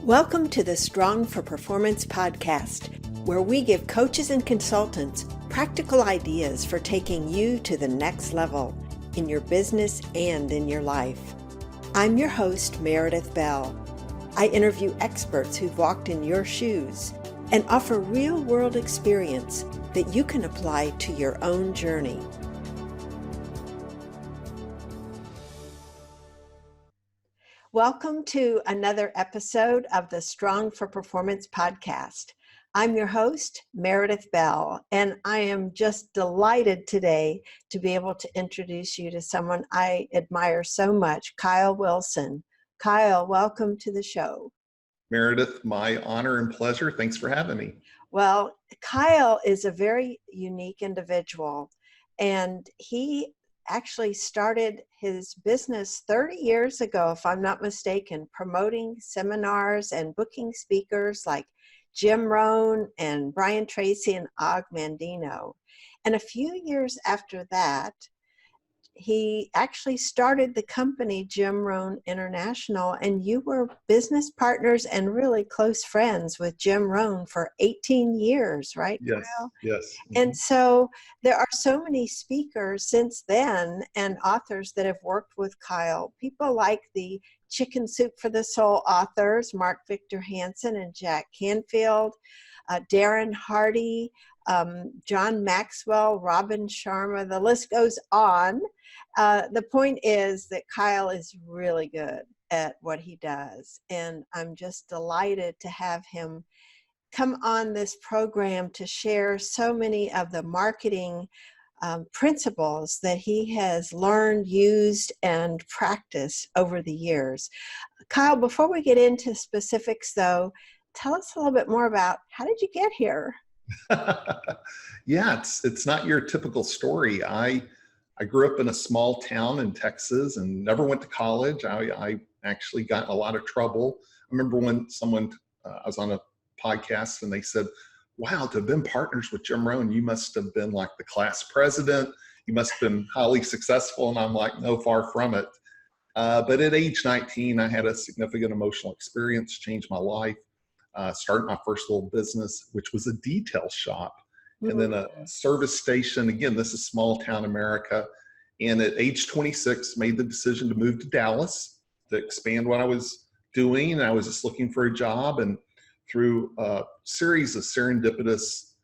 Welcome to the Strong for Performance podcast, where we give coaches and consultants practical ideas for taking you to the next level in your business and in your life. I'm your host, Meredith Bell. I interview experts who've walked in your shoes and offer real-world experience that you can apply to your own journey. Welcome to another episode of the Strong for Performance podcast. I'm your host, Meredith Bell, and I am just delighted today to be able to introduce you to someone I admire so much, Kyle Wilson. Kyle, welcome to the show. Meredith, my honor and pleasure. Thanks for having me. Well, Kyle is a very unique individual, and he actually started his business 30 years ago, if I'm not mistaken, promoting seminars and booking speakers like Jim Rohn and Brian Tracy and Og Mandino. And a few years after that, he actually started the company Jim Rohn International, and you were business partners and really close friends with Jim Rohn for 18 years, right, Yes, Kyle? yes. And so there are so many speakers since then and authors that have worked with Kyle. People like the Chicken Soup for the Soul authors, Victor Hansen and Jack Canfield, Darren Hardy, John Maxwell, Robin Sharma, the list goes on. The point is that Kyle is really good at what he does, and I'm just delighted to have him come on this program to share so many of the marketing principles that he has learned, used, and practiced over the years. Kyle, before we get into specifics though, tell us a little bit more about how did you get here? Yeah, it's not your typical story. I grew up in a small town in Texas and never went to college. I actually got in a lot of trouble. I remember when I was on a podcast and they said, wow, to have been partners with Jim Rohn, you must have been like the class president. You must have been highly successful. And I'm like, no, far from it. But at age 19, I had a significant emotional experience, changed my life. Started my first little business, which was a detail shop, and then a service station. Again, this is small town America. And at age 26, made the decision to move to Dallas to expand what I was doing. And I was just looking for a job, and through a series of serendipitous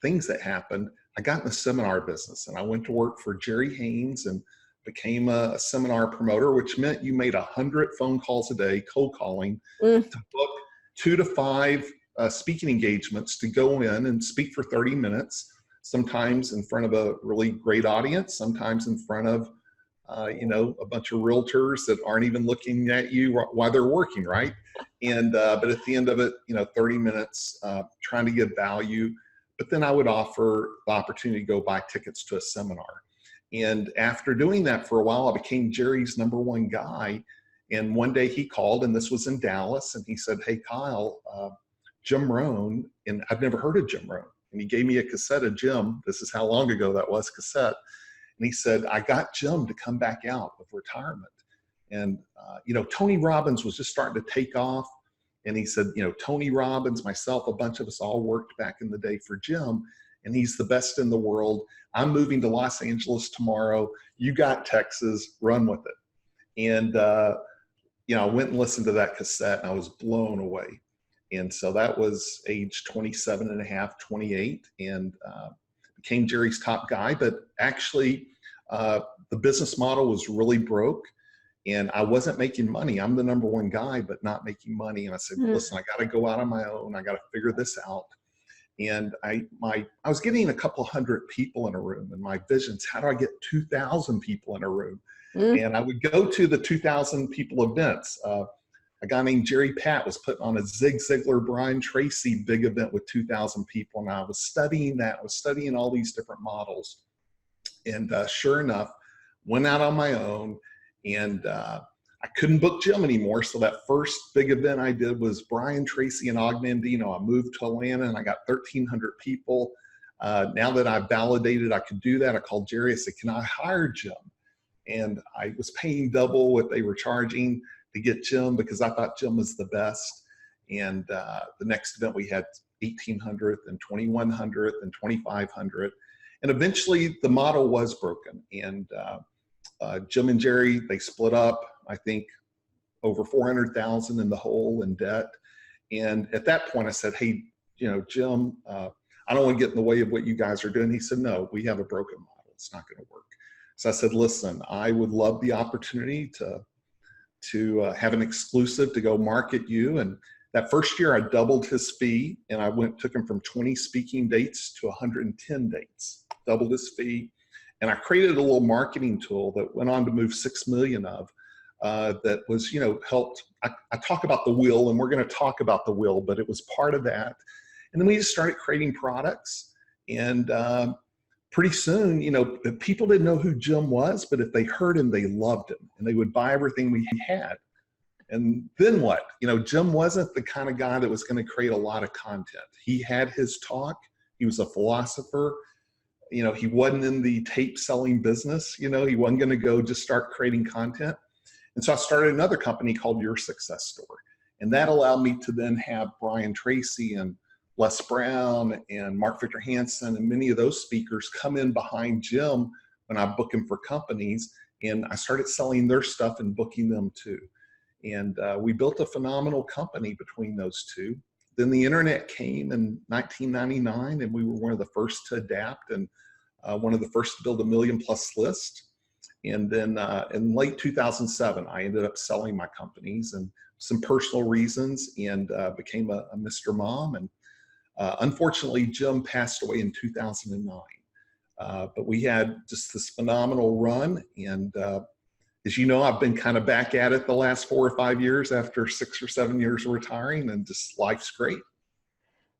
things that happened, I got in the seminar business, and I went to work for Jerry Haynes and became a seminar promoter, which meant you made 100 phone calls a day, cold calling, to book 2 to 5 speaking engagements to go in and speak for 30 minutes, sometimes in front of a really great audience, sometimes in front of a bunch of realtors that aren't even looking at you while they're working, right? And but at the end of it, 30 minutes trying to give value. But then I would offer the opportunity to go buy tickets to a seminar. And after doing that for a while, I became Jerry's number one guy. And one day he called, and this was in Dallas, and he said, hey, Kyle, Jim Rohn, and I've never heard of Jim Rohn. And he gave me a cassette of Jim. This is how long ago that was, cassette. And he said, I got Jim to come back out of retirement. And, Tony Robbins was just starting to take off. And he said, Tony Robbins, myself, a bunch of us all worked back in the day for Jim, and he's the best in the world. I'm moving to Los Angeles tomorrow. You got Texas, run with it. And, I went and listened to that cassette, and I was blown away. And so that was age 27 and a half, 28, and became Jerry's top guy. But actually, the business model was really broke, and I wasn't making money. I'm the number one guy, but not making money. And I said, listen, I got to go out on my own. I got to figure this out. And I was getting a couple hundred people in a room, and my vision's, how do I get 2,000 people in a room? And I would go to the 2,000 people events. A guy named Jerry Pat was putting on a Zig Ziglar, Brian Tracy big event with 2,000 people. And I was studying that. I was studying all these different models. And sure enough, went out on my own, and I couldn't book Jim anymore. So that first big event I did was Brian Tracy and Og Mandino. I moved to Atlanta, and I got 1,300 people. Now that I've validated I could do that, I called Jerry. I said, can I hire Jim? And I was paying double what they were charging to get Jim because I thought Jim was the best. And the next event we had 1,800 and 2,100 and 2,500. And eventually the model was broken. And Jim and Jerry, they split up, I think, over 400,000 in the hole in debt. And at that point I said, hey, Jim, I don't want to get in the way of what you guys are doing. He said, no, we have a broken model. It's not going to work. So I said, listen, I would love the opportunity to have an exclusive to go market you. And that first year I doubled his fee, and I took him from 20 speaking dates to 110 dates, doubled his fee. And I created a little marketing tool that went on to move 6 million of, that was, helped. I talk about the will, and we're going to talk about the will, but it was part of that. And then we just started creating products, and pretty soon, people didn't know who Jim was, but if they heard him, they loved him, and they would buy everything we had. And then what? Jim wasn't the kind of guy that was going to create a lot of content. He had his talk. He was a philosopher. He wasn't in the tape selling business. He wasn't going to go just start creating content. And so I started another company called Your Success Story. And that allowed me to then have Brian Tracy and Les Brown and Victor Hansen and many of those speakers come in behind Jim when I book him for companies. And I started selling their stuff and booking them too. And we built a phenomenal company between those two. Then the internet came in 1999, and we were one of the first to adapt and one of the first to build a 1 million+ list. And then in late 2007, I ended up selling my companies and some personal reasons, and became a Mr. Mom. And unfortunately, Jim passed away in 2009. But we had just this phenomenal run. And as you know, I've been kind of back at it the last 4 or 5 years after 6 or 7 years of retiring, and just life's great.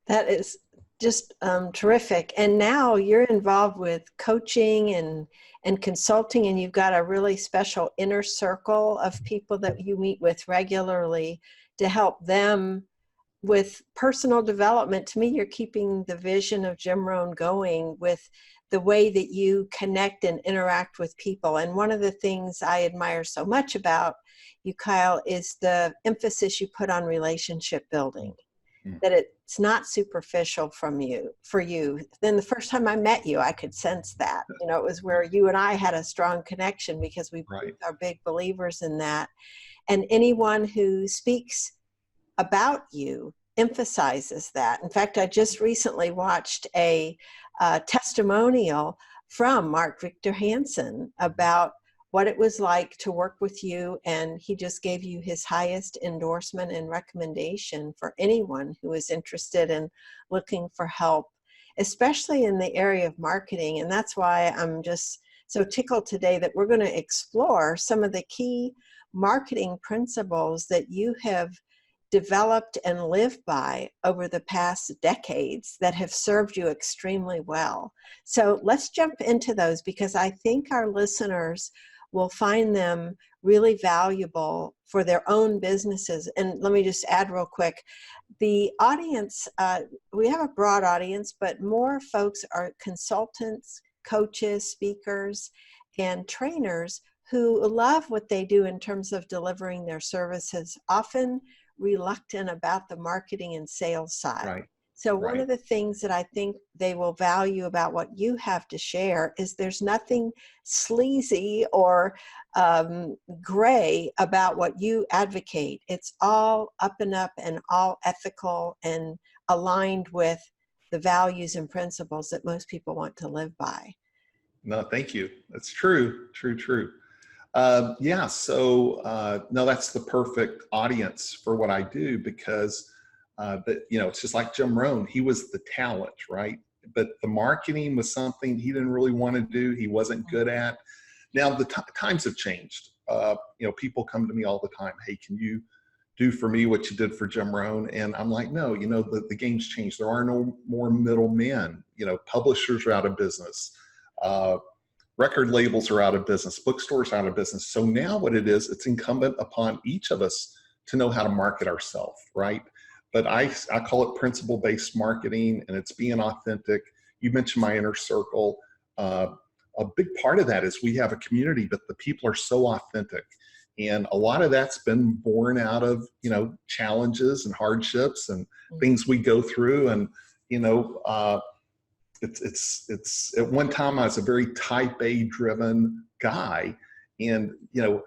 That is just terrific. And now you're involved with coaching and consulting, and you've got a really special inner circle of people that you meet with regularly to help them with personal development. To me, you're keeping the vision of Jim Rohn going with the way that you connect and interact with people. And one of the things I admire so much about you, Kyle, is the emphasis you put on relationship building. That it's not superficial for you. Then the first time I met you, I could sense that. It was where you and I had a strong connection because we are big believers in that. And anyone who speaks about you emphasizes that. In fact, I just recently watched a testimonial from Victor Hansen about what it was like to work with you, and he just gave you his highest endorsement and recommendation for anyone who is interested in looking for help, especially in the area of marketing. And that's why I'm just so tickled today that we're going to explore some of the key marketing principles that you have developed and lived by over the past decades that have served you extremely well. So let's jump into those, because I think our listeners will find them really valuable for their own businesses. And let me just add real quick, the audience, we have a broad audience, but more folks are consultants, coaches, speakers, and trainers who love what they do in terms of delivering their services, often reluctant about the marketing and sales side. Right. So one of the things that I think they will value about what you have to share is there's nothing sleazy or gray about what you advocate. It's all up and up and all ethical and aligned with the values and principles that most people want to live by. No, thank you. That's true. No, that's the perfect audience for what I do, because it's just like Jim Rohn. He was the talent, right? But the marketing was something he didn't really want to do. He wasn't good at. Now the times have changed. People come to me all the time. Hey, can you do for me what you did for Jim Rohn? And I'm like, no, the game's changed. There are no more middlemen. Publishers are out of business. Record labels are out of business. Bookstores are out of business. So now what it is, it's incumbent upon each of us to know how to market ourselves, right? But I call it principle-based marketing, and it's being authentic. You mentioned my inner circle. A big part of that is we have a community, but the people are so authentic. And a lot of that's been born out of, challenges and hardships and things we go through. And, it's at one time I was a very type A driven guy, and,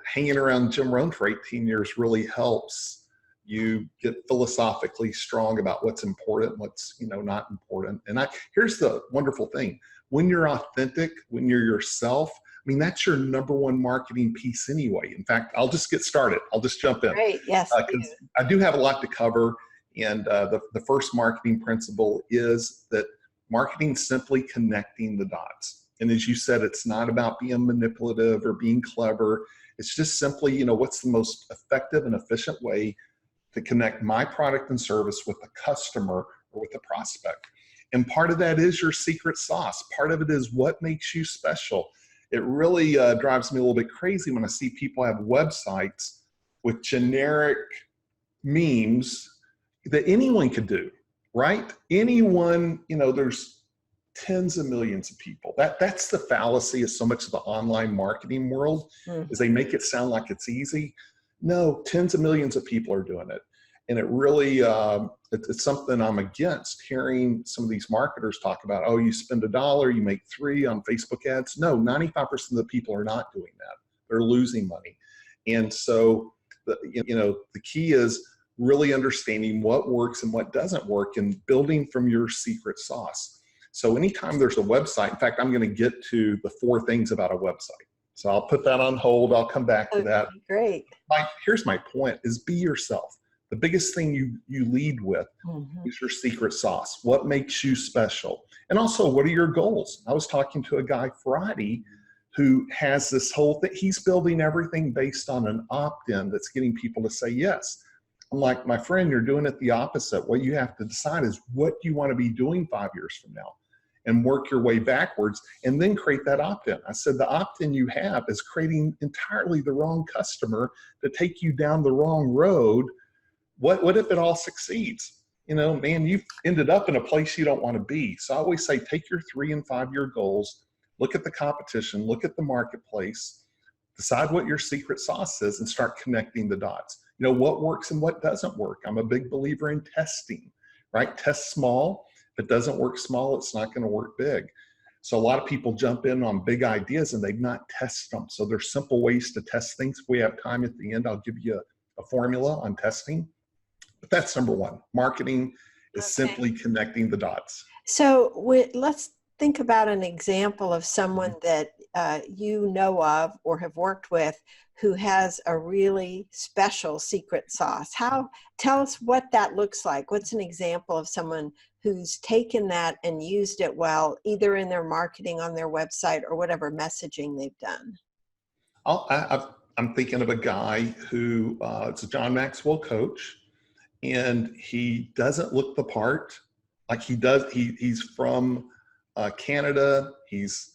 hanging around Jim Rohn for 18 years really helps you get philosophically strong about what's important, what's, not important. And here's the wonderful thing. When you're authentic, when you're yourself, that's your number one marketing piece anyway. In fact, I'll just get started. I'll just jump in. Great, yes. Because I do have a lot to cover. And the first marketing principle is that marketing is simply connecting the dots. And as you said, it's not about being manipulative or being clever. It's just simply, what's the most effective and efficient way to connect my product and service with the customer or with the prospect. And part of that is your secret sauce. Part of it is what makes you special. It really drives me a little bit crazy when I see people have websites with generic memes that anyone could do, right? Anyone, there's tens of millions of people. That's the fallacy of so much of the online marketing world, is they make it sound like it's easy. No, tens of millions of people are doing it. And it really, it's something I'm against, hearing some of these marketers talk about, oh, you spend $1, you make $3 on Facebook ads. No, 95% of the people are not doing that. They're losing money. And so, the key is really understanding what works and what doesn't work and building from your secret sauce. So anytime there's a website, in fact, I'm going to get to the 4 things about a website. So I'll put that on hold. I'll come back to that. Great. Here's my point, is be yourself. The biggest thing you lead with is your secret sauce. What makes you special? And also, what are your goals? I was talking to a guy Friday who has this whole thing. He's building everything based on an opt-in that's getting people to say yes. I'm like, my friend, you're doing it the opposite. What you have to decide is what you want to be doing 5 years from now, and work your way backwards and then create that opt-in. I said, the opt-in you have is creating entirely the wrong customer to take you down the wrong road. What if it all succeeds? You've ended up in a place you don't want to be. So I always say, take your 3 and 5 year goals, look at the competition, look at the marketplace, decide what your secret sauce is, and start connecting the dots. What works and what doesn't work. I'm a big believer in testing, right? Test small. If it doesn't work small, it's not going to work big. So a lot of people jump in on big ideas and they've not tested them. So there's simple ways to test things. If we have time at the end, I'll give you a formula on testing. But that's number 1. Marketing is simply connecting the dots. So let's think about an example of someone that you know of or have worked with who has a really special secret sauce. Tell us what that looks like. What's an example of someone who's taken that and used it well, either in their marketing on their website or whatever messaging they've done? I'm thinking of a guy who is a John Maxwell coach, and he doesn't look the part like he does. He's from Canada. He's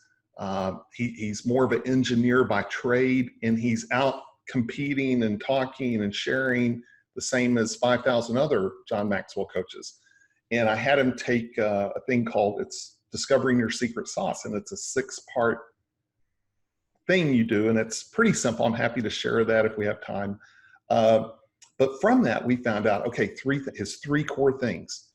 more of an engineer by trade, and he's out competing and talking and sharing the same as 5,000 other John Maxwell coaches. And I had him take a thing called, it's Discovering Your Secret Sauce, and it's a 6-part thing you do, and it's pretty simple. I'm happy to share that if we have time. But from that, we found out, okay, his 3 core things.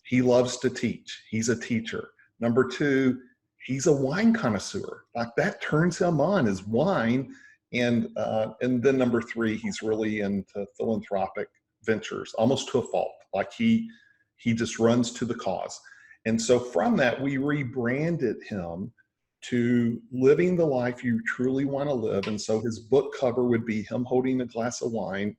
He loves to teach. He's a teacher. Number 2, he's a wine connoisseur. Like, that turns him on, is wine. And then number 3, he's really into philanthropic ventures, almost to a fault. Like, he just runs to the cause. And so from that, we rebranded him to living the life you truly want to live. And so his book cover would be him holding a glass of wine.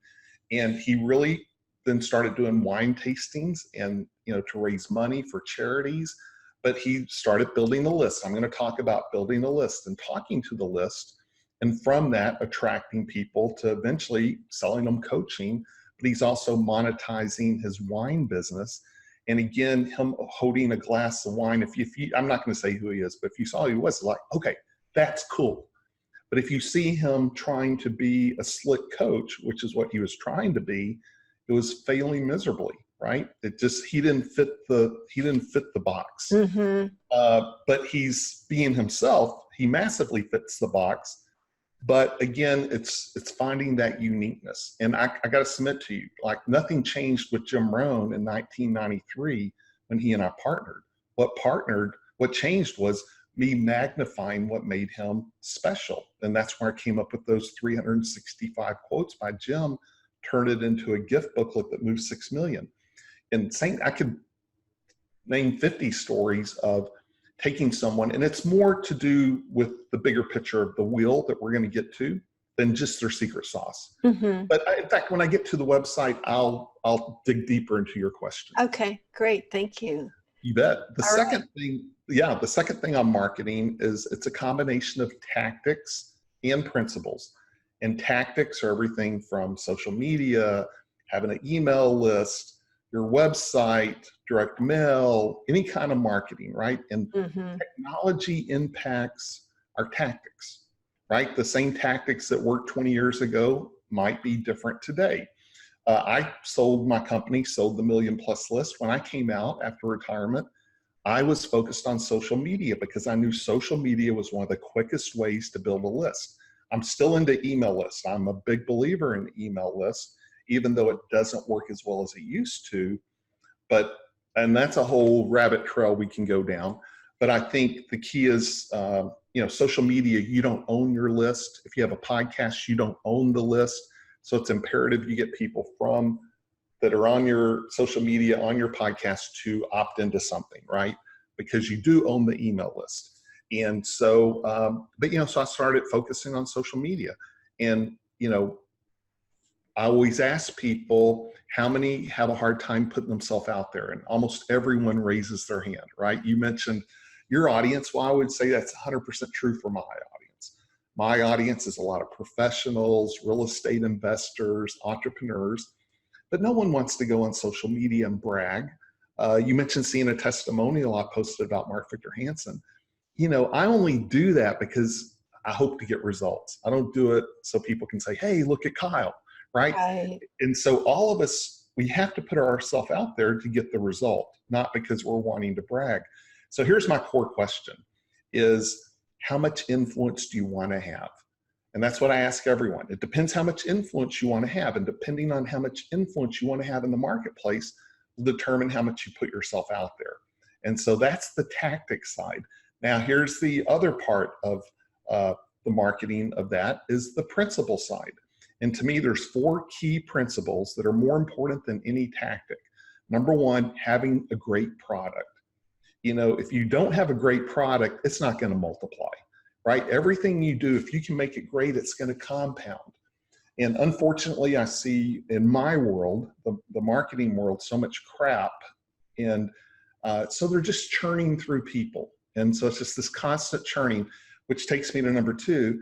And he really then started doing wine tastings and, to raise money for charities. But he started building a list. I'm going to talk about building a list and talking to the list. And from that, attracting people to eventually selling them coaching. But he's also monetizing his wine business. And again, him holding a glass of wine, if you, I'm not going to say who he is, but if you saw who he was, like, okay, that's cool. But if you see him trying to be a slick coach, which is what he was trying to be, it was failing miserably, right? He didn't fit the box. But he's being himself. He massively fits the box. But again, it's finding that uniqueness. And I got to submit to you, like nothing changed with Jim Rohn in 1993 when he and I partnered. What changed was me magnifying what made him special. And that's where I came up with those 365 quotes by Jim, turned it into a gift booklet that moved 6 million. And saying I could name 50 stories of taking someone, and it's more to do with the bigger picture of the wheel that we're going to get to than just their secret sauce. Mm-hmm. But in fact, when I get to the website, I'll dig deeper into your question. Okay, great. Thank you. You bet. The All second right. thing on marketing is it's a combination of tactics and principles. And tactics are everything from social media, having an email list, your website, direct mail, any kind of marketing, right? And technology impacts our tactics, right? The same tactics that worked 20 years ago might be different today. I sold my company, sold the million plus list. When I came out after retirement, I was focused on social media because I knew social media was one of the quickest ways to build a list. I'm still into email lists. I'm a big believer in email lists, even though it doesn't work as well as it used to. And that's a whole rabbit trail we can go down. But I think the key is, social media, you don't own your list. If you have a podcast, you don't own the list. So it's imperative you get people that are on your social media, on your podcast to opt into something, right? Because you do own the email list. And so, so I started focusing on social media. And, I always ask people, how many have a hard time putting themselves out there? And almost everyone raises their hand, right? You mentioned your audience. Well, I would say that's 100% true for my audience. My audience is a lot of professionals, real estate investors, entrepreneurs, but no one wants to go on social media and brag. You mentioned seeing a testimonial I posted about Mark Victor Hansen. I only do that because I hope to get results. I don't do it so people can say, hey, look at Kyle. Right? And so all of us, we have to put ourselves out there to get the result, not because we're wanting to brag. So here's my core question is, how much influence do you want to have? And that's what I ask everyone. It depends how much influence you want to have. And depending on how much influence you want to have in the marketplace will determine how much you put yourself out there. And so that's the tactic side. Now, here's the other part of the marketing of that is the principle side. And to me, there's 4 key principles that are more important than any tactic. Number 1, having a great product. If you don't have a great product, it's not going to multiply, right? Everything you do, if you can make it great, it's going to compound. And unfortunately, I see in my world, the marketing world, so much crap. And so they're just churning through people. And so it's just this constant churning, which takes me to number 2,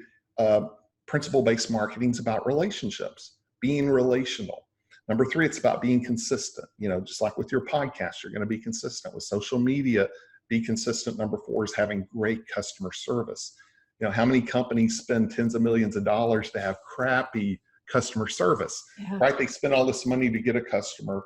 principle-based marketing is about relationships, being relational. Number 3, it's about being consistent. Just like with your podcast, you're going to be consistent. With social media, be consistent. Number 4 is having great customer service. How many companies spend tens of millions of dollars to have crappy customer service, right? They spend all this money to get a customer.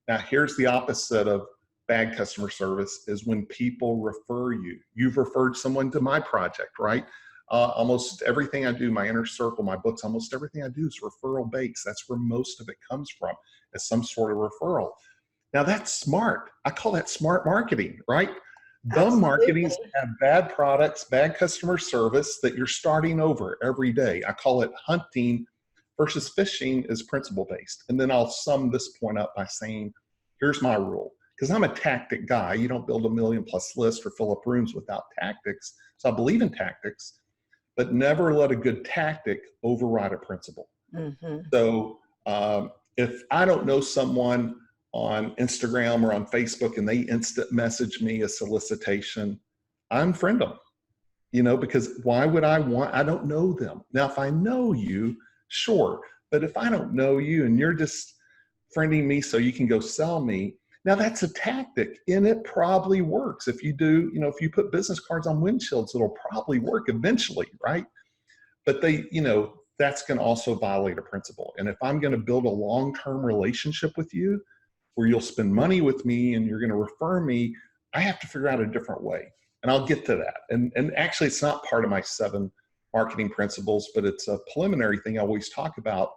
Now, here's the opposite of bad customer service is when people refer you. You've referred someone to my project, right? Almost everything I do, my inner circle, my books, almost everything I do is referral based. That's where most of it comes from, as some sort of referral. Now that's smart. I call that smart marketing, right? Dumb marketing is have bad products, bad customer service that you're starting over every day. I call it hunting versus fishing is principle based. And then I'll sum this point up by saying, here's my rule. Because I'm a tactic guy. You don't build a million plus list or fill up rooms without tactics. So I believe in tactics. But never let a good tactic override a principle. So if I don't know someone on Instagram or on Facebook and they instant message me a solicitation, I unfriend them, because why would I don't know them. Now, if I know you, sure. But if I don't know you and you're just friending me so you can go sell me, now that's a tactic and it probably works. If you do, if you put business cards on windshields, it'll probably work eventually, right? But that's going to also violate a principle. And if I'm going to build a long-term relationship with you where you'll spend money with me and you're going to refer me, I have to figure out a different way. And I'll get to that. And actually it's not part of my 7 marketing principles, but it's a preliminary thing I always talk about.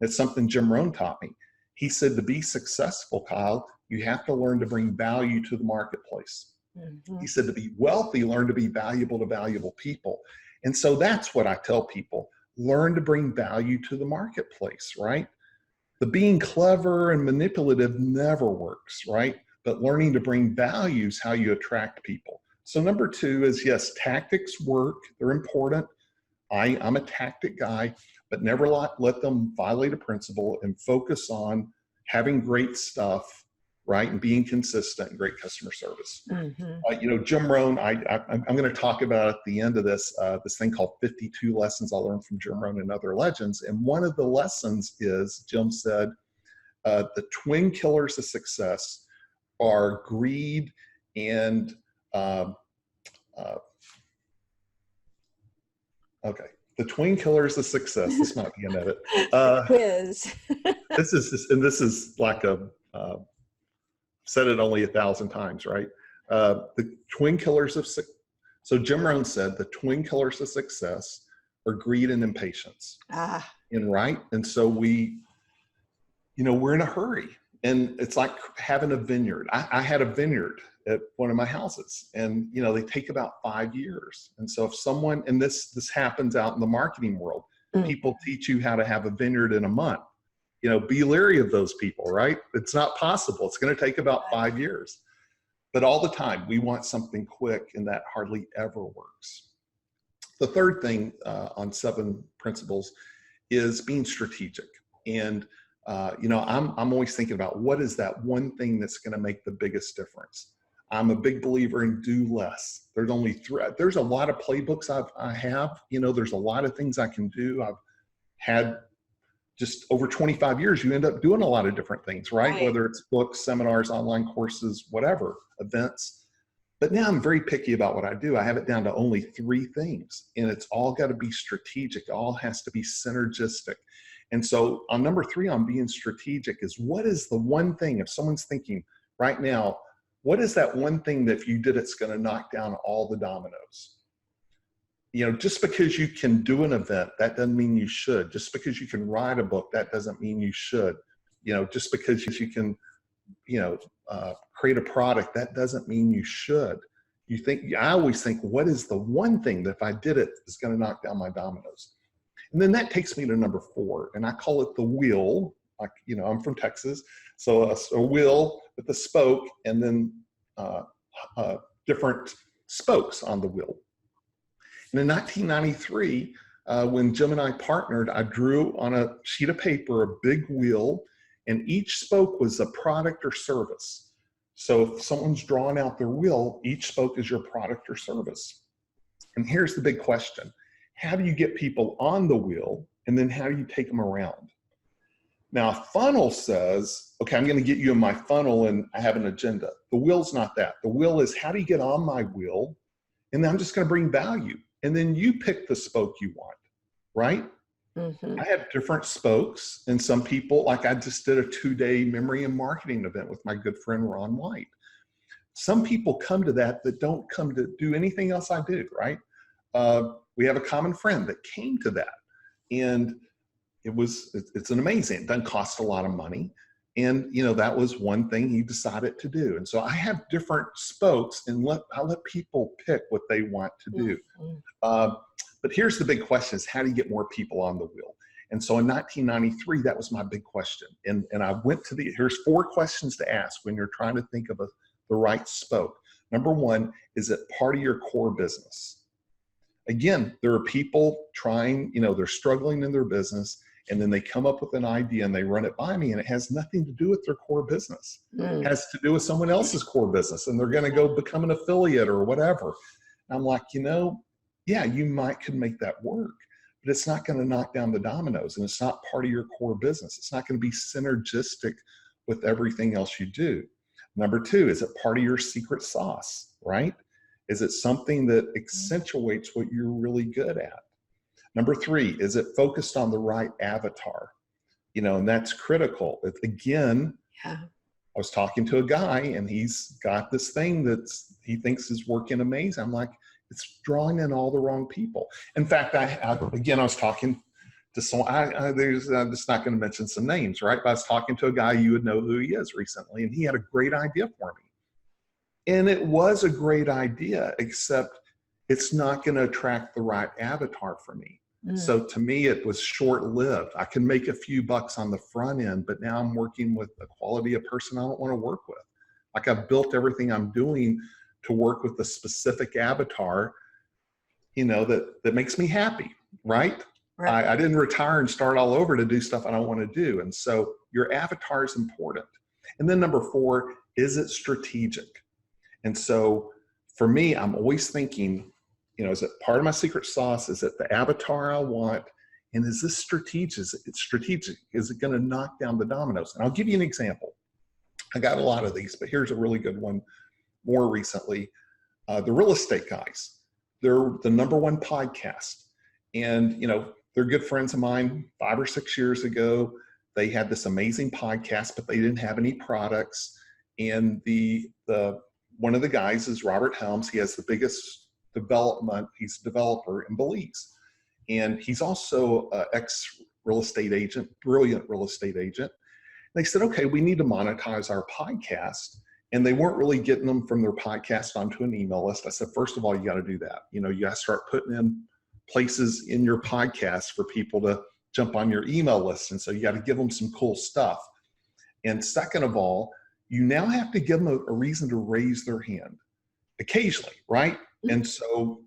It's something Jim Rohn taught me. He said, to be successful, Kyle, you have to learn to bring value to the marketplace. He said, to be wealthy, learn to be valuable to valuable people. And so that's what I tell people. Learn to bring value to the marketplace, right? The being clever and manipulative never works, right? But learning to bring value is how you attract people. So number 2 is, yes, tactics work. They're important. I'm a tactic guy, but never let them violate a principle, and focus on having great stuff, right? And being consistent and great customer service. Jim Rohn, I'm going to talk about at the end of this thing called 52 Lessons I Learned from Jim Rohn and Other Legends. And one of the lessons is, Jim said, the twin killers of success are greed and, the twin killers of success. This might be an edit. Quiz. This is like said it only 1,000 times, right? The twin killers of success. So Jim Rohn said the twin killers of success are greed and impatience. And so we're in a hurry, and it's like having a vineyard. I had a vineyard at one of my houses, and they take about 5 years. And so if someone, and this happens out in the marketing world, people teach you how to have a vineyard in a month. Be leery of those people, right? It's not possible. It's going to take about 5 years. But all the time, we want something quick, and that hardly ever works. The third thing on 7 principles is being strategic. And, I'm always thinking about, what is that one thing that's going to make the biggest difference? I'm a big believer in do less. There's only 3. There's a lot of playbooks I have. There's a lot of things I can do. I've had just over 25 years, you end up doing a lot of different things, right? Whether it's books, seminars, online courses, whatever, events. But now I'm very picky about what I do. I have it down to only 3 things, and it's all got to be strategic. It all has to be synergistic. And so on number 3, on being strategic, is what is the one thing, if someone's thinking right now, what is that one thing that if you did, it's going to knock down all the dominoes? Just because you can do an event, that doesn't mean you should. Just because you can write a book, that doesn't mean you should. Just because you can, create a product, that doesn't mean you should. I always think, what is the one thing that if I did it, is going to knock down my dominoes? And then that takes me to number 4, and I call it the wheel. Like, I'm from Texas, so a wheel with a spoke, and then different spokes on the wheel. And in 1993, when Jim and I partnered, I drew on a sheet of paper a big wheel, and each spoke was a product or service. So if someone's drawing out their wheel, each spoke is your product or service. And here's the big question. How do you get people on the wheel, and then how do you take them around? Now, a funnel says, okay, I'm going to get you in my funnel, and I have an agenda. The wheel's not that. The wheel is, how do you get on my wheel? And then I'm just going to bring value. And then you pick the spoke you want, right? I have different spokes, and some people, like I just did a 2-day memory and marketing event with my good friend Ron White. Some people come to that don't come to do anything else I do, right? We have a common friend that came to that, and it's an amazing. It doesn't cost a lot of money, and that was one thing he decided to do. And so I have different spokes, and I let people pick what they want to do. But here's the big question: is how do you get more people on the wheel? And so in 1993, that was my big question. And I went to here's 4 questions to ask when you're trying to think of the right spoke. Number 1, is it part of your core business? Again, there are people trying, they're struggling in their business, and then they come up with an idea and they run it by me, and it has nothing to do with their core business. It has to do with someone else's core business, and they're going to go become an affiliate or whatever. And I'm like, yeah, you could make that work, but it's not going to knock down the dominoes, and it's not part of your core business. It's not going to be synergistic with everything else you do. Number 2, is it part of your secret sauce, right? Is it something that accentuates what you're really good at? Number 3, is it focused on the right avatar? And that's critical. Again, I was talking to a guy, and he's got this thing he thinks is working amazing. I'm like, it's drawing in all the wrong people. In fact, I was talking to someone, I'm just not going to mention some names, right? But I was talking to a guy, you would know who he is recently, and he had a great idea for me. And it was a great idea, except it's not going to attract the right avatar for me. So to me, it was short-lived. I can make a few bucks on the front end, but now I'm working with a quality of person I don't want to work with. Like, I've built everything I'm doing to work with a specific avatar, that makes me happy, right? I didn't retire and start all over to do stuff I don't want to do. And so your avatar is important. And then number 4, is it strategic? And so for me, I'm always thinking, is it part of my secret sauce? Is it the avatar I want? And is this strategic? It's strategic. Is it going to knock down the dominoes? And I'll give you an example. I got a lot of these, but here's a really good one. More recently, the real estate guys, they're the #1 podcast. And, they're good friends of mine. 5 or 6 years ago, they had this amazing podcast, but they didn't have any products. And one of the guys is Robert Helms. He has the biggest development. He's a developer in Belize. And he's also an ex-real estate agent, brilliant real estate agent. They said, okay, we need to monetize our podcast. And they weren't really getting them from their podcast onto an email list. I said, first of all, you got to do that. You got to start putting in places in your podcast for people to jump on your email list. And so you got to give them some cool stuff. And second of all, you now have to give them a reason to raise their hand occasionally, right? And so,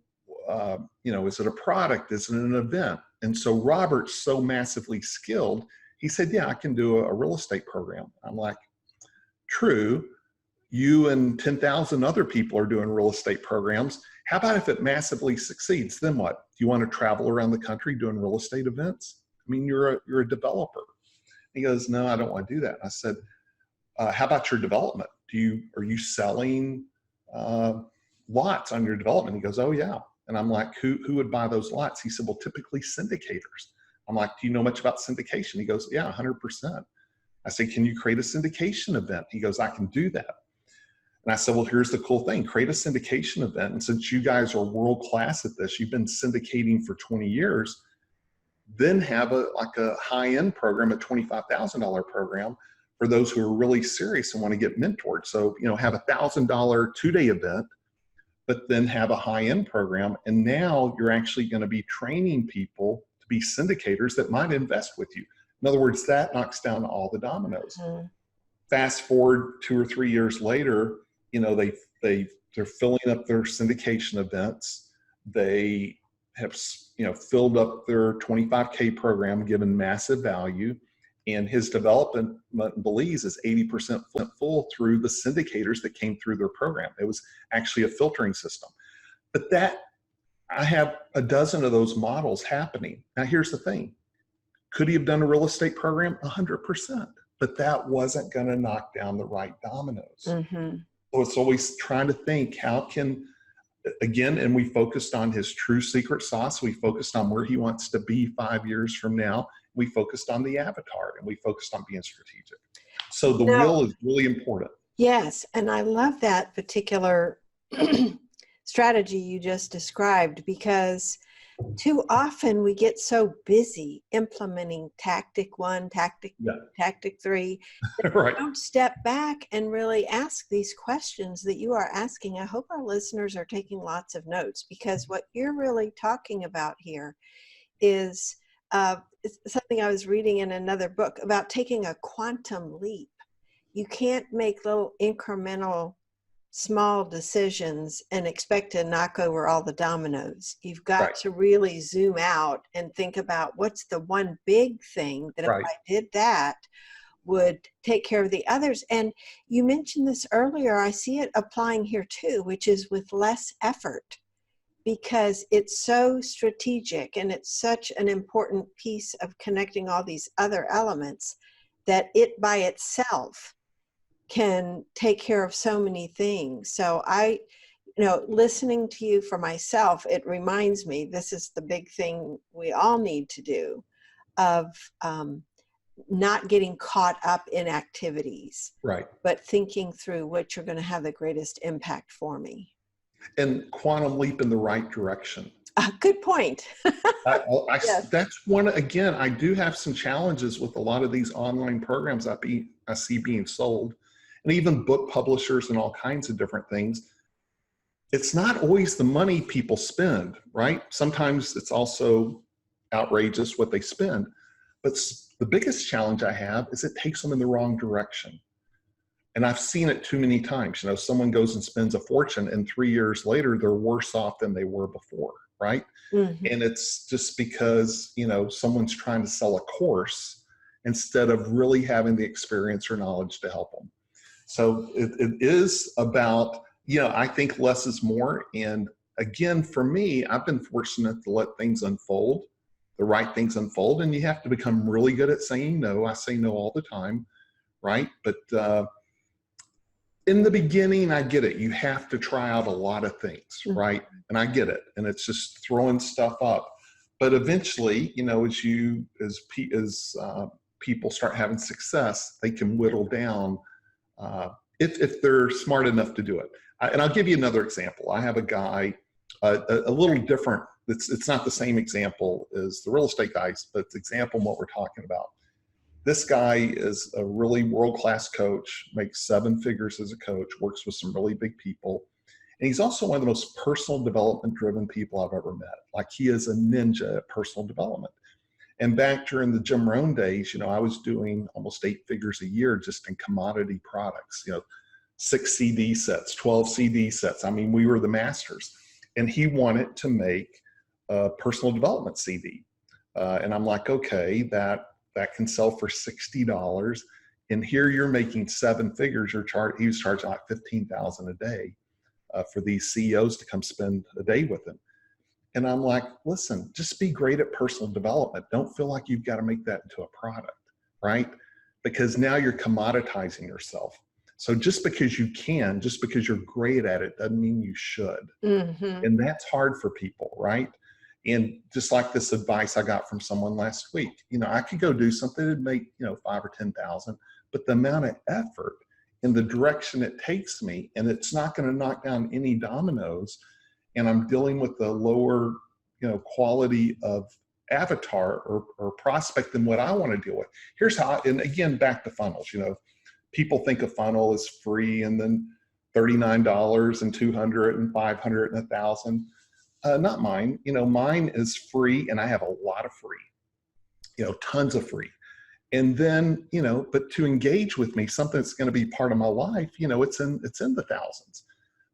is it a product? Is it an event? And so Robert's so massively skilled, he said, yeah, I can do a real estate program. I'm like, true. You and 10,000 other people are doing real estate programs. How about if it massively succeeds? Then what? Do you want to travel around the country doing real estate events? I mean, you're a developer. He goes, no, I don't want to do that. I said, how about your development? Are you selling lots on your development? He goes, oh yeah. And I'm like, who would buy those lots? He said, well, typically syndicators. I'm like, do you know much about syndication? He goes, yeah, 100%. I said, can you create a syndication event? He goes, I can do that. And I said, well, here's the cool thing. Create a syndication event. And since you guys are world-class at this, you've been syndicating for 20 years, then have a high-end program, a $25,000 program for those who are really serious and want to get mentored. So, have a $1,000 2-day event, but then have a high-end program. And now you're actually going to be training people to be syndicators that might invest with you. In other words, that knocks down all the dominoes. Fast forward 2 or 3 years later, they're filling up their syndication events. They have, filled up their 25K program, given massive value. And his development in Belize is 80% full through the syndicators that came through their program. It was actually a filtering system. But I have a dozen of those models happening. Now, here's the thing. Could he have done a real estate program? 100%. But that wasn't going to knock down the right dominoes. So it's always trying to think, how can, again, and we focused on his true secret sauce. We focused on where he wants to be 5 years from now. We focused on the avatar, and we focused on being strategic. So the will is really important. Yes. And I love that particular strategy you just described, because too often we get so busy implementing tactic 1, tactic 3, that Right. we don't step back and really ask these questions that you are asking. I hope our listeners are taking lots of notes, because what you're really talking about here is something I was reading in another book about taking a quantum leap. You can't make little incremental small decisions and expect to knock over all the dominoes. You've got to really zoom out and think about what's the one big thing that if I did that would take care of the others. And you mentioned this earlier, I see it applying here too, which is with less effort, because it's so strategic and it's such an important piece of connecting all these other elements that it by itself can take care of so many things. So listening to you for myself, it reminds me, this is the big thing we all need to do, of not getting caught up in activities, but thinking through which are going to have the greatest impact for me. And quantum leap in the right direction. Good point. Yes. That's one, again, I do have some challenges with a lot of these online programs I see being sold, and even book publishers and all kinds of different things. It's not always the money people spend, right? Sometimes it's also outrageous what they spend. But the biggest challenge I have is it takes them in the wrong direction. And I've seen it too many times. You know, someone goes and spends a fortune, and 3 years later, they're worse off than they were before, right? Mm-hmm. And it's just because, you know, someone's trying to sell a course instead of really having the experience or knowledge to help them. So it is about, you know, I think less is more. And again, for me, I've been fortunate to let things unfold, the right things unfold. And you have to become really good at saying no. I say no all the time, right? But in the beginning, I get it. You have to try out a lot of things, right? And I get it. And it's just throwing stuff up. But eventually, you know, as people start having success, they can whittle down if they're smart enough to do it. And I'll give you another example. I have a guy, a little different. It's not the same example as the real estate guys, but it's example of what we're talking about. This guy is a really world-class coach, makes 7 figures as a coach, works with some really big people. And he's also one of the most personal development driven people I've ever met. Like, he is a ninja at personal development. And back during the Jim Rohn days, you know, I was doing almost 8 figures a year just in commodity products, you know, 6 CD sets, 12 CD sets. I mean, we were the masters. And he wanted to make a personal development CD. And I'm like, okay, that can sell for $60. And here you're making 7 figures. He was charging like $15,000 a day for these CEOs to come spend a day with him. And I'm like, listen, just be great at personal development. Don't feel like you've got to make that into a product, right? Because now you're commoditizing yourself. So just because you can, just because you're great at it, doesn't mean you should. Mm-hmm. And that's hard for people, right? And just like this advice I got from someone last week, you know, I could go do something that'd make, you know, 5 or 10,000, but the amount of effort and the direction it takes me, and it's not going to knock down any dominoes. And I'm dealing with the lower, you know, quality of avatar or prospect than what I want to deal with. Here's how, and again, back to funnels, you know, people think a funnel is free and then $39 and $200 and $500 and $1,000. Not mine. You know, mine is free, and I have a lot of free, you know, tons of free. And then, you know, but to engage with me, something that's going to be part of my life, you know, it's in the thousands.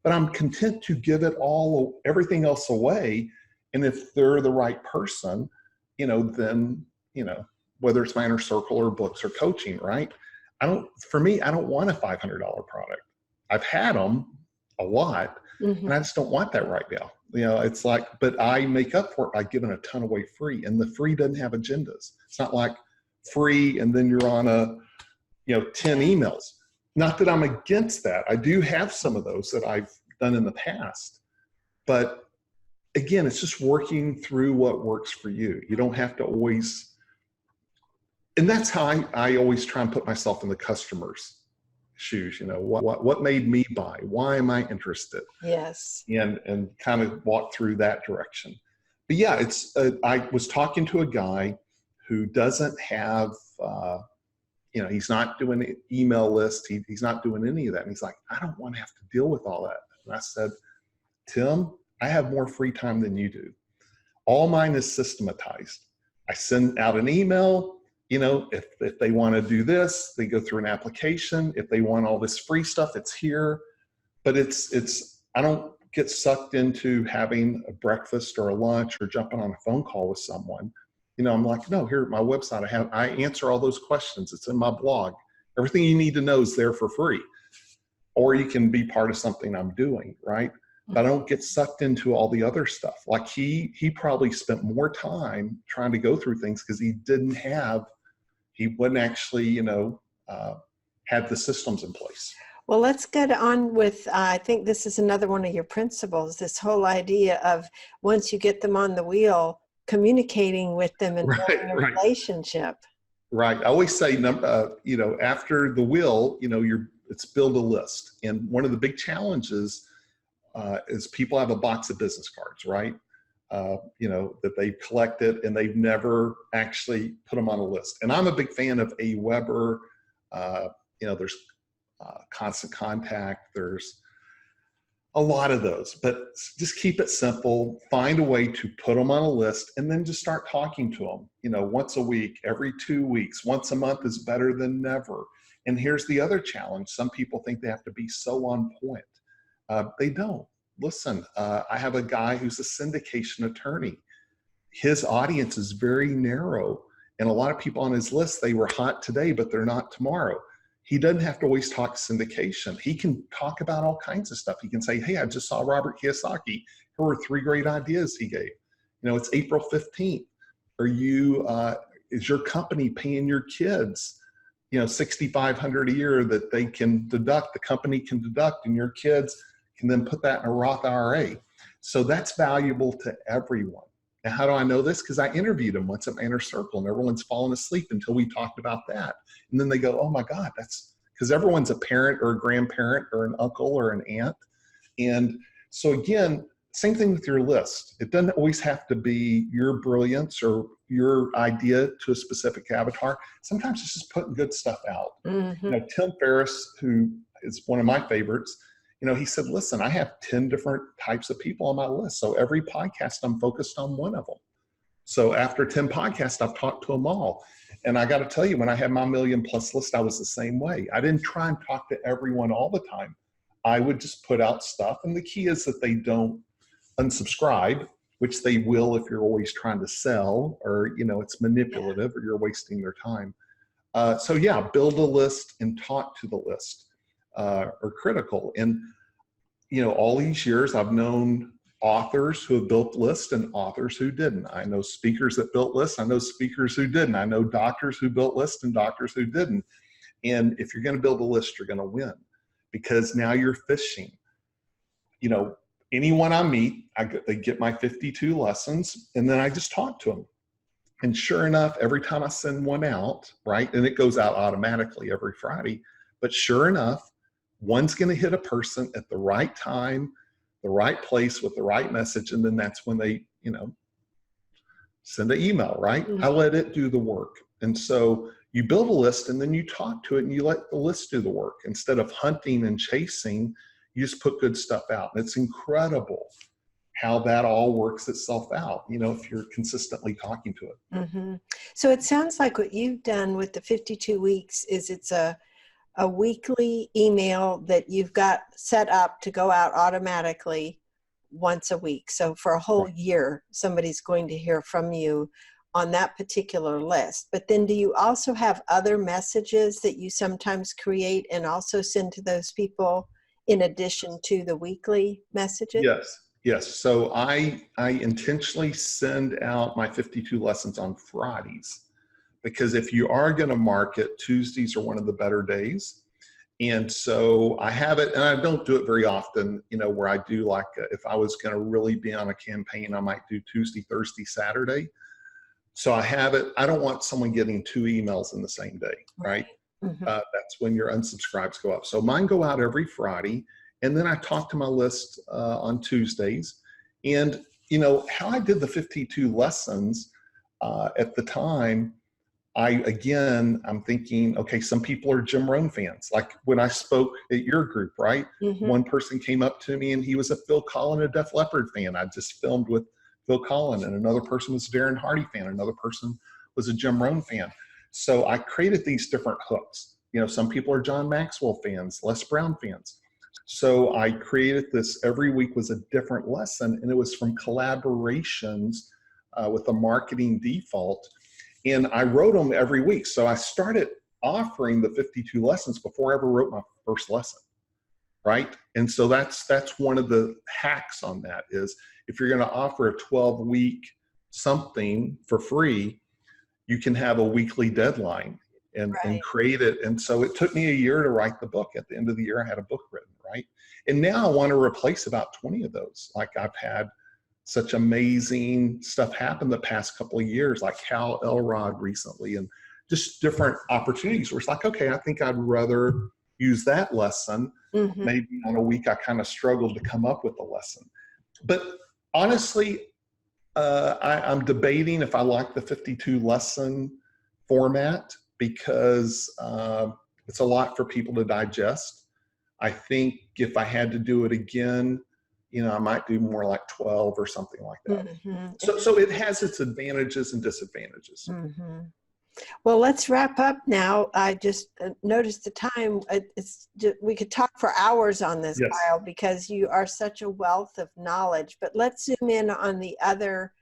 But I'm content to give it all, everything else away. And if they're the right person, you know, then, you know, whether it's my inner circle or books or coaching, right? For me, I don't want a $500 product. I've had them a lot, mm-hmm. and I just don't want that right now. You know, it's like, but I make up for it by giving a ton away free, and the free doesn't have agendas. It's not like free and then you're on 10 emails. Not that I'm against that. I do have some of those that I've done in the past, but again, it's just working through what works for you. You don't have to always, and that's how I always try and put myself in the customer's shoes. You know, what made me buy? Why am I interested? Yes. And kind of walk through that direction. But yeah, I was talking to a guy who doesn't have, he's not doing an email list. He's not doing any of that. And he's like, I don't want to have to deal with all that. And I said, Tim, I have more free time than you do. All mine is systematized. I send out an email. You know, if they want to do this, they go through an application. If they want all this free stuff, it's here. But I don't get sucked into having a breakfast or a lunch or jumping on a phone call with someone. You know, I'm like, no, here at my website, I answer all those questions. It's in my blog. Everything you need to know is there for free. Or you can be part of something I'm doing, right? But I don't get sucked into all the other stuff. Like he probably spent more time trying to go through things because he wouldn't actually, have the systems in place. Well, let's get on with, I think this is another one of your principles, this whole idea of once you get them on the wheel, communicating with them and building a relationship. Right. I always say, after the wheel, it's build a list. And one of the big challenges is people have a box of business cards, right? That they've collected and they've never actually put them on a list. And I'm a big fan of AWeber. There's Constant Contact. There's a lot of those, but just keep it simple. Find a way to put them on a list and then just start talking to them, once a week, every 2 weeks, once a month is better than never. And here's the other challenge. Some people think they have to be so on point. They don't. Listen, I have a guy who's a syndication attorney. His audience is very narrow, and a lot of people on his list, they were hot today, but they're not tomorrow. He doesn't have to always talk syndication. He can talk about all kinds of stuff. He can say, hey, I just saw Robert Kiyosaki. Here were 3 great ideas he gave. It's April 15th. Is your company paying your kids, $6,500 a year that they can deduct, the company can deduct, and your kids can then put that in a Roth IRA. So that's valuable to everyone. And how do I know this? Because I interviewed them once at my inner circle, and everyone's fallen asleep until we talked about that. And then they go, oh my God, that's because everyone's a parent or a grandparent or an uncle or an aunt. And so again, same thing with your list. It doesn't always have to be your brilliance or your idea to a specific avatar. Sometimes it's just putting good stuff out. Mm-hmm. Tim Ferriss, who is one of my favorites, he said, listen, I have 10 different types of people on my list. So every podcast, I'm focused on one of them. So after 10 podcasts, I've talked to them all. And I got to tell you, when I had my 1 million+ list, I was the same way. I didn't try and talk to everyone all the time. I would just put out stuff. And the key is that they don't unsubscribe, which they will if you're always trying to sell or, it's manipulative or you're wasting their time. So yeah, build a list and talk to the list. Are critical. And, all these years I've known authors who have built lists and authors who didn't. I know speakers that built lists. I know speakers who didn't. I know doctors who built lists and doctors who didn't. And if you're going to build a list, you're going to win because now you're fishing. Anyone I meet, they get my 52 lessons and then I just talk to them. And sure enough, every time I send one out, right, and it goes out automatically every Friday, but sure enough, one's going to hit a person at the right time, the right place with the right message. And then that's when they, send an email, right? Mm-hmm. I let it do the work. And so you build a list and then you talk to it and you let the list do the work. Instead of hunting and chasing, you just put good stuff out. And it's incredible how that all works itself out, if you're consistently talking to it. Mm-hmm. So it sounds like what you've done with the 52 weeks is it's a weekly email that you've got set up to go out automatically once a week. So for a whole year, somebody's going to hear from you on that particular list. But then do you also have other messages that you sometimes create and also send to those people in addition to the weekly messages? Yes. So I intentionally send out my 52 lessons on Fridays. Because if you are going to market, Tuesdays are one of the better days. And so I have it, and I don't do it very often, where I do if I was going to really be on a campaign, I might do Tuesday, Thursday, Saturday. So I have it. I don't want someone getting 2 emails in the same day, right? Mm-hmm. That's when your unsubscribes go up. So mine go out every Friday. And then I talk to my list on Tuesdays. And, how I did the 52 lessons at the time, I'm thinking, okay, some people are Jim Rohn fans. Like when I spoke at your group, right? Mm-hmm. One person came up to me and he was a Phil Collin, a Def Leppard fan. I just filmed with Phil Collin, and another person was a Darren Hardy fan. Another person was a Jim Rohn fan. So I created these different hooks. Some people are John Maxwell fans, Les Brown fans. So I created this, every week was a different lesson, and it was from collaborations with a marketing default. And I wrote them every week. So I started offering the 52 lessons before I ever wrote my first lesson, right? And so that's one of the hacks on that is if you're going to offer a 12-week something for free, you can have a weekly deadline and create it. And so it took me a year to write the book. At the end of the year, I had a book written, right? And now I want to replace about 20 of those. Like I've had such amazing stuff happen the past couple of years, like Hal Elrod recently, and just different opportunities where it's like, okay, I think I'd rather use that lesson. Mm-hmm. Maybe on a week I kind of struggled to come up with a lesson. But honestly, I'm debating if I like the 52 lesson format because it's a lot for people to digest. I think if I had to do it again, I might do more like 12 or something like that. Mm-hmm. So it has its advantages and disadvantages. Mm-hmm. Well, let's wrap up now. I just noticed the time. We could talk for hours on this, Yes. Kyle, because you are such a wealth of knowledge. But let's zoom in on the other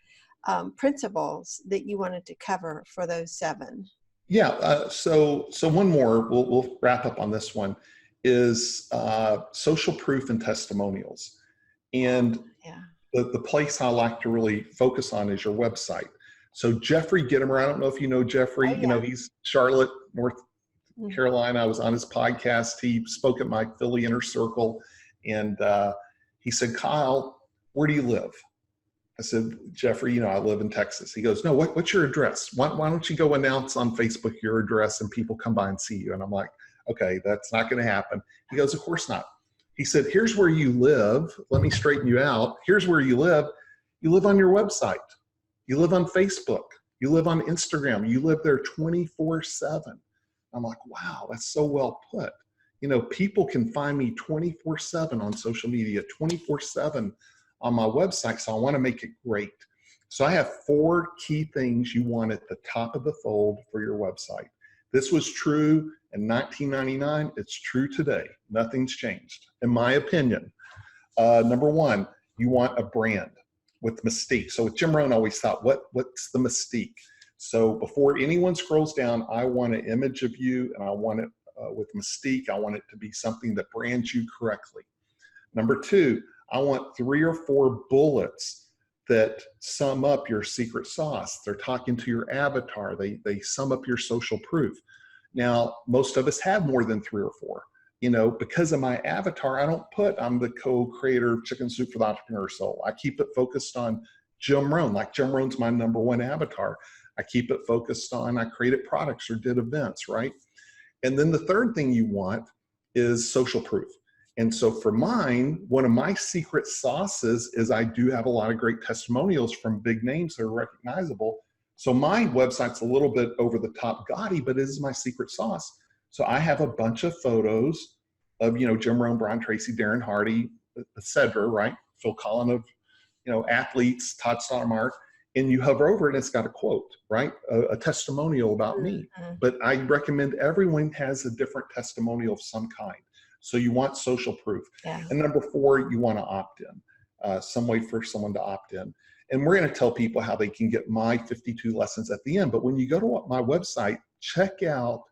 principles that you wanted to cover for those 7. Yeah. So one more. We'll wrap up on this one. Is social proof and testimonials, and the place I like to really focus on is your website. So Jeffrey Gittimer, I don't know if you know Jeffrey. He's Charlotte, North Carolina. I was on his podcast. He spoke at my Philly Inner Circle, and he said, "Kyle, where do you live?" I said, "Jeffrey, I live in Texas." He goes, "No, what's your address? Why don't you go announce on Facebook your address and people come by and see you?" And I'm like, "Okay, that's not going to happen." He goes, "Of course not." He said, "Here's where you live. Let me straighten you out. Here's where you live. You live on your website. You live on Facebook. You live on Instagram. You live there 24/7. I'm like, wow, that's so well put. People can find me 24/7 on social media, 24/7 on my website. So I want to make it great. So I have 4 key things you want at the top of the fold for your website. This was true in 1999. It's true today. Nothing's changed, in my opinion. Number 1, you want a brand with mystique. So with Jim Rohn, I always thought, what's the mystique? So before anyone scrolls down, I want an image of you, and I want it with mystique. I want it to be something that brands you correctly. Number 2, I want 3 or 4 bullets that sum up your secret sauce. They're talking to your avatar. They sum up your social proof. Now, most of us have more than 3 or 4. Because of my avatar, I'm the co-creator of Chicken Soup for the Entrepreneur Soul. I keep it focused on Jim Rohn. Like Jim Rohn's my number 1 avatar. I keep it focused on, I created products or did events, right? And then the third thing you want is social proof. And so for mine, one of my secret sauces is I do have a lot of great testimonials from big names that are recognizable. So my website's a little bit over the top gaudy, but it is my secret sauce. So I have a bunch of photos of, Jim Rohn, Brian Tracy, Darren Hardy, etc., right? Phil Collin of, athletes, Todd Stoudemire, and you hover over it and it's got a quote, right? A testimonial about me. But I recommend everyone has a different testimonial of some kind. So you want social proof. Yeah. And number 4, you want to opt in, some way for someone to opt in. And we're going to tell people how they can get my 52 lessons at the end. But when you go to my website, check out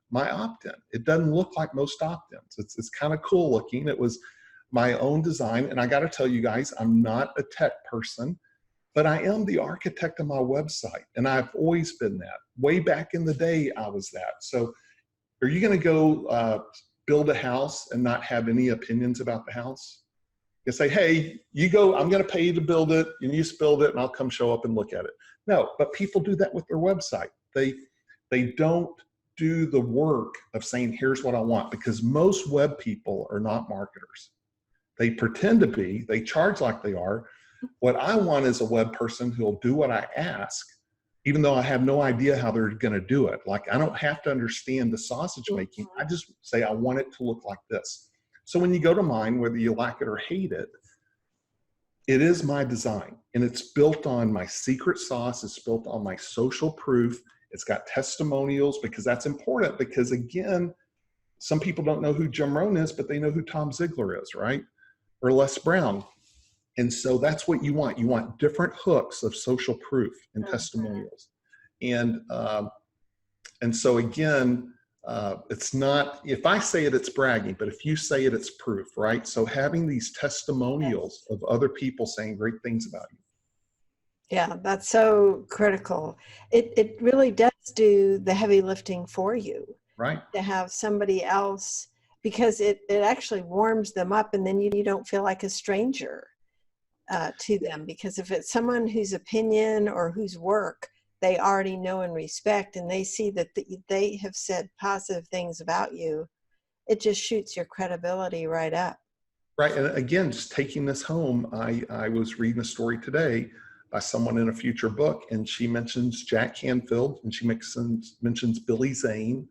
my opt-in. It doesn't look like most opt-ins. It's kind of cool looking. It was my own design. And I got to tell you guys, I'm not a tech person, but I am the architect of my website. And I've always been that. Way back in the day, I was that. So are you going to go build a house and not have any opinions about the house? You say, hey, you go, I'm going to pay you to build it, and you just build it, and I'll come show up and look at it. No, but people do that with their website. They don't do the work of saying, here's what I want, because most web people are not marketers. They pretend to be, they charge like they are. What I want is a web person who'll do what I ask, even though I have no idea how they're going to do it. Like, I don't have to understand the sausage making. I just say, I want it to look like this. So when you go to mine, whether you like it or hate it, it is my design, and it's built on my secret sauce. It's built on my social proof. It's got testimonials, because that's important, because again, some people don't know who Jim Rohn is, but they know who Tom Ziegler is, right? Or Les Brown. And so that's what you want. You want different hooks of social proof and testimonials. And so again, it's not, if I say it, it's bragging, but if you say it, it's proof, right? So having these testimonials of other people saying great things about you. Yeah, that's so critical. It really does do the heavy lifting for you. Right. To have somebody else, because it actually warms them up, and then you don't feel like a stranger to them. Because if it's someone whose opinion or whose work they already know and respect, and they see that they have said positive things about you, it just shoots your credibility right up. Right. And again, just taking this home, I was reading a story today by someone in a future book, and she mentions Jack Canfield, and she mentions Billy Zane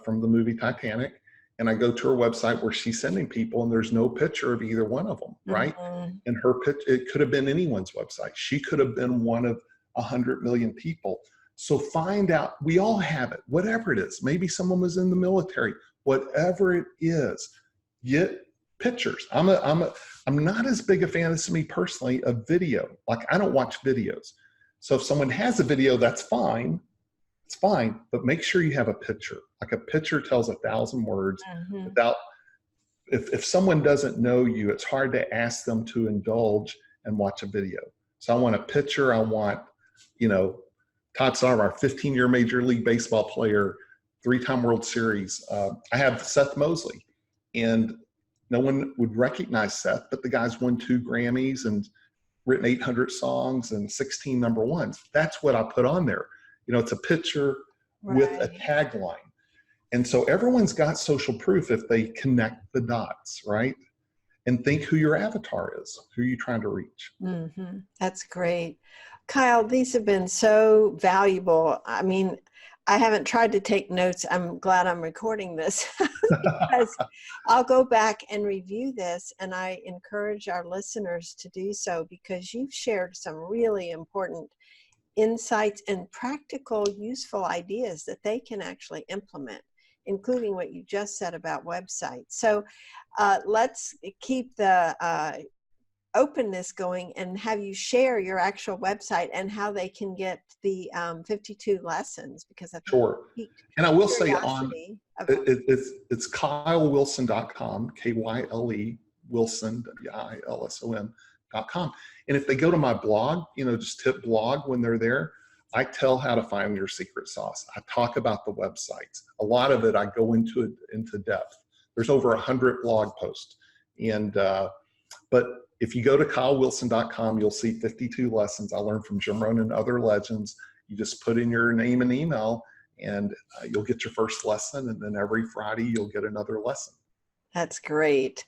from the movie Titanic. And I go to her website where she's sending people, and there's no picture of either one of them, right? Mm-hmm. And her pitch, it could have been anyone's website. She could have been one of 100 million people. So find out, we all have it, whatever it is. Maybe someone was in the military, whatever it is, get pictures. I'm not as big a fan, as me personally, of video. Like, I don't watch videos. So if someone has a video, that's fine. It's fine, but make sure you have a picture. Like, a picture tells 1,000 words. Mm-hmm. Without, if someone doesn't know you, it's hard to ask them to indulge and watch a video. So I want a picture. I want, Todd Sarver, our 15-year Major League Baseball player, 3-time World Series. I have Seth Mosley, and no one would recognize Seth, but the guy's won 2 Grammys and written 800 songs and 16 number ones. That's what I put on there. It's a picture with a tagline. And so everyone's got social proof if they connect the dots, right? And think who your avatar is, who you're trying to reach. Mm-hmm. That's great. Kyle, these have been so valuable. I mean, I haven't tried to take notes. I'm glad I'm recording this because I'll go back and review this, and I encourage our listeners to do so, because you've shared some really important insights and practical, useful ideas that they can actually implement, including what you just said about websites. So let's keep the openness going and have you share your actual website and how they can get the 52 lessons, because I think Sure. And I will say it's kylewilson.com, K-Y-L-E, Wilson, W-I-L-S-O-N.com. And if they go to my blog, just tip blog when they're there, I tell how to find your secret sauce. I talk about the websites. A lot of it, I go into depth. There's over 100 blog posts. And, but if you go to kylewilson.com, you'll see 52 lessons I learned from Jim Rohn and other legends. You just put in your name and email, and you'll get your first lesson. And then every Friday, you'll get another lesson. That's great.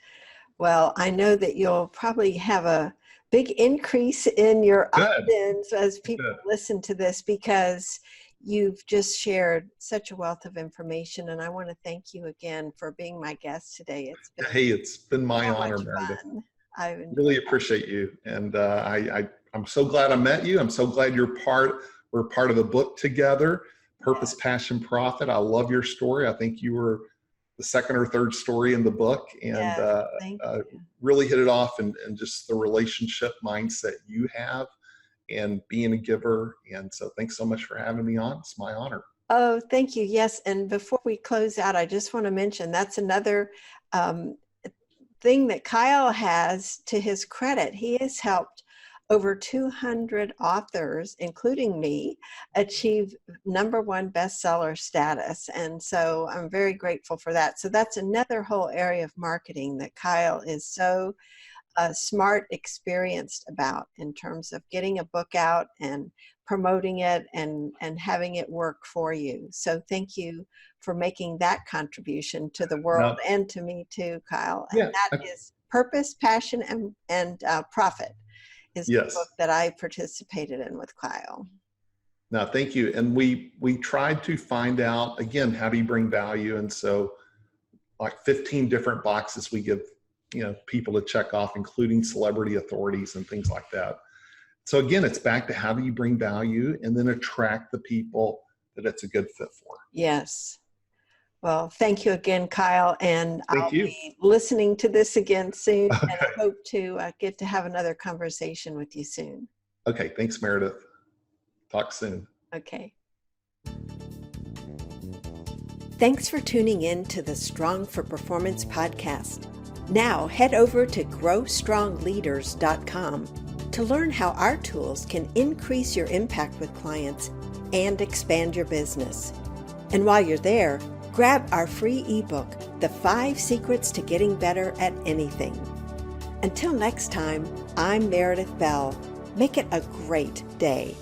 Well, I know that you'll probably have a big increase in your opt-ins as people listen to this, because you've just shared such a wealth of information. And I want to thank you again for being my guest today. It's been my honor, Meredith. I really appreciate you. And I'm so glad I met you. I'm so glad we're part of a book together, Purpose, Passion, Profit. I love your story. I think you were the second or third story in the book, and really hit it off, and just the relationship mindset you have and being a giver. And so thanks so much for having me on. It's my honor. Oh, thank you. Yes. And before we close out, I just want to mention that's another thing that Kyle has to his credit. He has helped over 200 authors, including me, achieve #1 bestseller status. And so I'm very grateful for that. So that's another whole area of marketing that Kyle is so smart, experienced about, in terms of getting a book out and promoting it and having it work for you. So thank you for making that contribution to the world and to me too, Kyle. And that is Purpose, Passion, and Profit. Is the book that I participated in with Kyle. No, thank you. And we tried to find out, again, how do you bring value? And so like 15 different boxes we give, people to check off, including celebrity authorities and things like that. So again, it's back to how do you bring value and then attract the people that it's a good fit for. Yes. Well, thank you again, Kyle, and I'll be listening to this again soon, and I hope to get to have another conversation with you soon. Okay, thanks, Meredith. Talk soon. Okay. Thanks for tuning in to the Strong for Performance podcast. Now head over to growstrongleaders.com to learn how our tools can increase your impact with clients and expand your business. And while you're there, grab our free ebook, The 5 Secrets to Getting Better at Anything. Until next time, I'm Meredith Bell. Make it a great day.